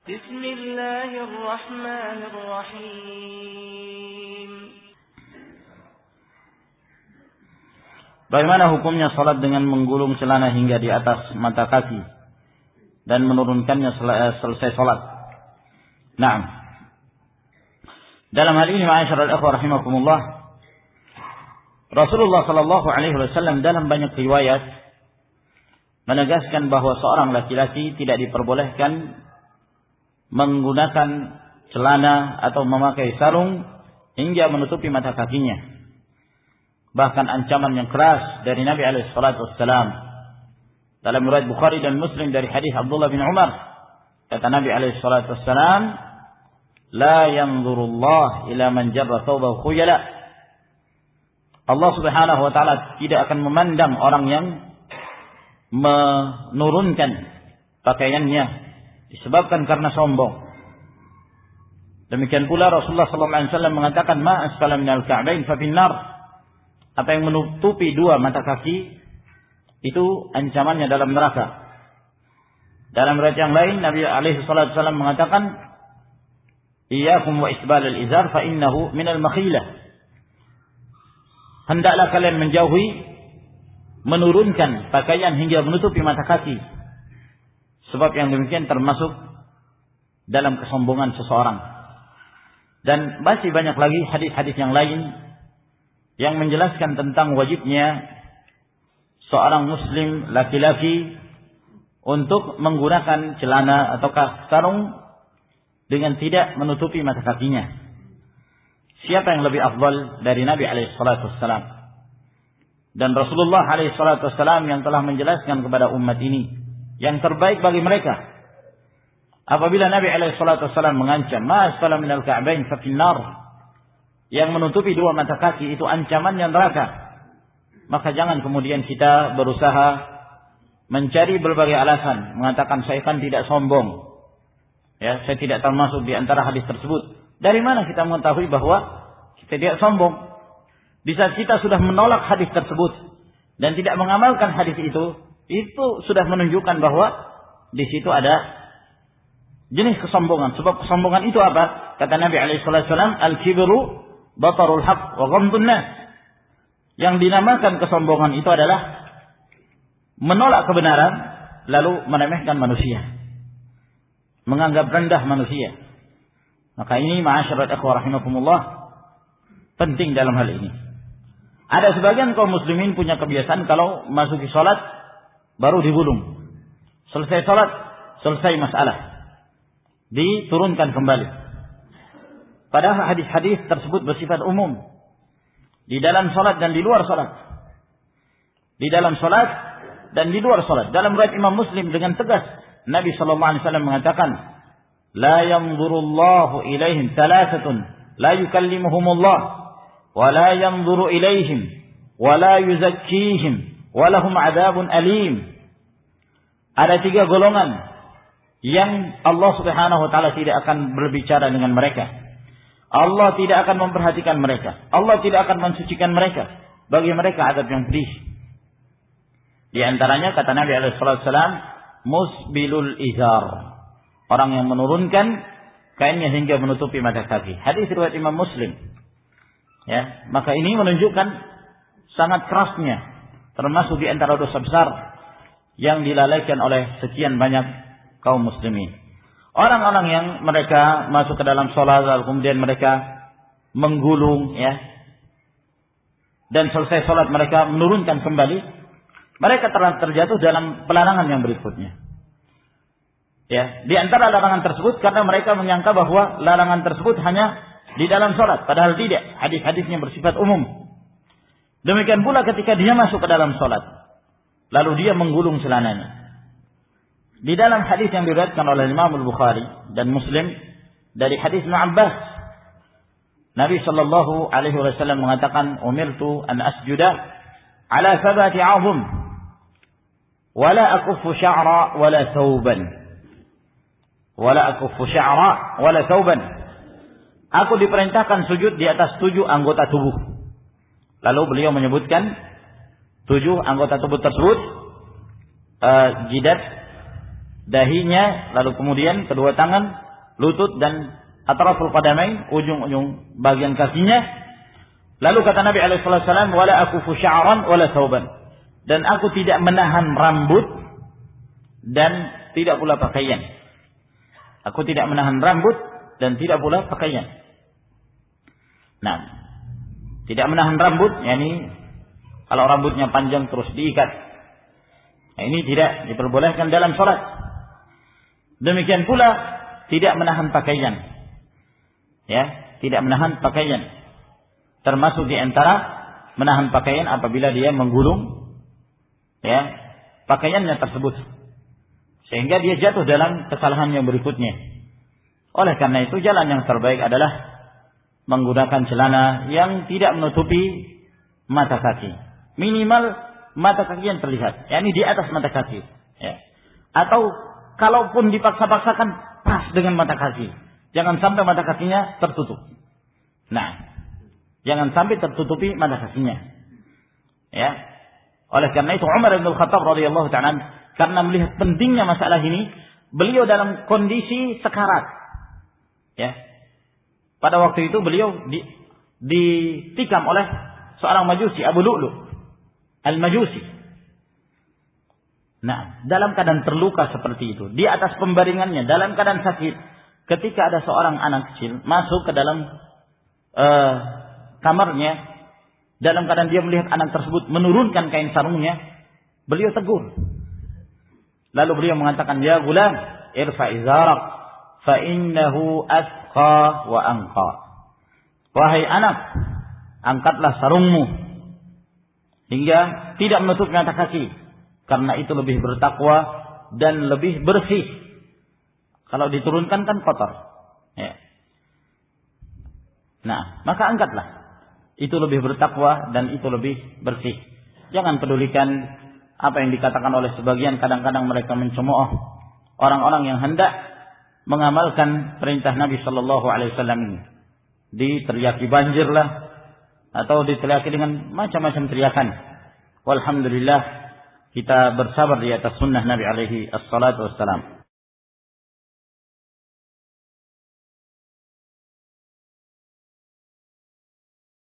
Bismillahirrahmanirrahim. Bagaimana hukumnya salat dengan menggulung celana hingga di atas mata kaki dan menurunkannya selesai salat? Naam. Dalam hal ini ma'asyiral ikhwah rahimakumullah, Rasulullah sallallahu alaihi wasallam dalam banyak riwayat menegaskan bahwa seorang laki-laki tidak diperbolehkan menggunakan celana atau memakai sarung hingga menutupi mata kakinya. Bahkan ancaman yang keras dari Nabi alaihi salatu wassalam. Dalam riwayat Bukhari dan Muslim dari hadis Abdullah bin Umar, kata Nabi alaihi salatu wassalam, "La yanzurullah ila man jarra thawbahu khuyala." Allah Subhanahu wa taala tidak akan memandang orang yang menurunkan pakaiannya disebabkan karena sombong. Demikian pula Rasulullah sallallahu alaihi wasallam mengatakan, "Ma asfala minal ka'bain fa finnar." Apa yang menutupi dua mata kaki itu ancamannya dalam neraka. Dalam riwayat yang lain Nabi alaihi salatu wasallam mengatakan, "Iyyakum wa isbal al-izar fa innahu minal makhilah." Hendaklah kalian menjauhi menurunkan pakaian hingga menutupi mata kaki. Sebab yang demikian termasuk dalam kesombongan seseorang. Dan masih banyak lagi hadis-hadis yang lain yang menjelaskan tentang wajibnya seorang muslim laki-laki untuk menggunakan celana ataukah sarung dengan tidak menutupi mata kakinya. Siapa yang lebih afdal dari Nabi alaihi salatu wassalam? Dan Rasulullah alaihi salatu wassalam yang telah menjelaskan kepada umat ini yang terbaik bagi mereka. Apabila Nabi alaihi salatu wasallam mengancam, "Ma asfala minal ka'bain fa finnar," yang menutupi dua mata kaki itu ancamannya neraka, maka jangan kemudian kita berusaha mencari berbagai alasan, mengatakan saya kan tidak sombong. Ya, saya tidak termasuk di antara hadis tersebut. Dari mana kita mengetahui bahwa kita tidak sombong? Di saat kita sudah menolak hadis tersebut dan tidak mengamalkan hadis itu sudah menunjukkan bahwa di situ ada jenis kesombongan. Sebab kesombongan itu apa? Kata Nabi alaihi wasallam, "Al-kibru batarul haqq wa ghamdun nas." Yang dinamakan kesombongan itu adalah menolak kebenaran lalu meremehkan manusia, menganggap rendah manusia. Maka ini ma'asyiral ikhwah rahimakumullah penting dalam hal ini. Ada sebagian kaum muslimin punya kebiasaan kalau masuki salat baru digulung. Selesai salat, selesai masalah, diturunkan kembali. Padahal hadis-hadis tersebut bersifat umum. Di dalam salat dan di luar salat. Di dalam salat dan di luar salat. Dalam riwayat Imam Muslim dengan tegas Nabi sallallahu alaihi wasallam mengatakan, "La yanzurullahu ilaihim thalathatun la yukallimuhumullah wa la yanzuru ilaihim wa la yuzakkihim walahum adzabun alim." Ada tiga golongan yang Allah Subhanahu wa taala tidak akan berbicara dengan mereka. Allah tidak akan memperhatikan mereka. Allah tidak akan mensucikan mereka. Bagi mereka azab yang pedih. Di antaranya kata Nabi alaihi wasallam, musbilul izar. Orang yang menurunkan kainnya hingga menutupi mata kaki. Hadis riwayat Imam Muslim. Ya, maka ini menunjukkan sangat kerasnya, termasuk di antara dosa besar yang dilalaikan oleh sekian banyak kaum muslimin. Orang-orang yang mereka masuk ke dalam salat lalu kemudian mereka menggulung, ya, dan selesai salat mereka menurunkan kembali, mereka telah terjatuh dalam pelarangan yang berikutnya. Ya, di antara larangan tersebut karena mereka menyangka bahwa larangan tersebut hanya di dalam salat, padahal tidak. Hadis-hadisnya bersifat umum. Demikian pula ketika dia masuk ke dalam salat, lalu dia menggulung celananya. Di dalam hadis yang diriwayatkan oleh Imam Al-Bukhari dan Muslim dari hadis Ibnu Abbas, Nabi sallallahu alaihi wasallam mengatakan, "Umirtu an asjuda ala sabati 'azm wa la akuffu sya'ra wa la thawban." Wa la akuffu sya'ra wa la thawban. Aku diperintahkan sujud di atas 7 anggota tubuh. Lalu beliau menyebutkan 7 anggota tubuh tersebut, jidat, dahinya, lalu kemudian kedua tangan, lutut dan atraful qadamain, ujung-ujung bagian kakinya. Lalu kata Nabi alaihi wasallam, "Wala akufu sya'ran wala thawban." Dan aku tidak menahan rambut dan tidak pula pakaian. Aku tidak menahan rambut dan tidak pula pakaian. Nah, tidak menahan rambut, yakni kalau rambutnya panjang terus diikat. Nah, ini tidak diperbolehkan dalam salat. Demikian pula tidak menahan pakaian. Ya, tidak menahan pakaian. Termasuk di antara menahan pakaian apabila dia menggulung ya pakaiannya tersebut, sehingga dia jatuh dalam kesalahan yang berikutnya. Oleh karena itu jalan yang terbaik adalah menggunakan celana yang tidak menutupi mata kaki. Minimal mata kaki yang terlihat, yakni di atas mata kaki. Ya. Atau kalaupun dipaksa-paksakan pas dengan mata kaki. Jangan sampai mata kakinya tertutup. Nah, jangan sampai tertutupi mata kakinya. Ya. Oleh karena itu Umar bin Khattab radhiyallahu ta'ala karena melihat pentingnya masalah ini, beliau dalam kondisi sekarat. Ya. Pada waktu itu beliau ditikam oleh seorang Majusi, Abu Lu'lu' Al-Majusi. Nah, dalam keadaan terluka seperti itu, di atas pembaringannya, dalam keadaan sakit, ketika ada seorang anak kecil masuk ke dalam kamarnya, dalam keadaan dia melihat anak tersebut menurunkan kain sarungnya, beliau tegur. Lalu beliau mengatakan, "Ya gulam, irfa izarak, fa innahu asqa wa anqa." Wahai anak, angkatlah sarungmu hingga tidak menutup mata kaki, karena itu lebih bertakwa dan lebih bersih. Kalau diturunkan kan kotor. Ya. Nah, maka angkatlah. Itu lebih bertakwa dan itu lebih bersih. Jangan pedulikan apa yang dikatakan oleh sebagian, kadang-kadang mereka mencemooh orang-orang yang hendak mengamalkan perintah Nabi sallallahu alaihi wasallam ini. Diteriaki banjirlah atau diteriaki dengan macam-macam teriakan. Walhamdulillah kita bersabar di atas sunnah Nabi alaihi assalatu wassalam.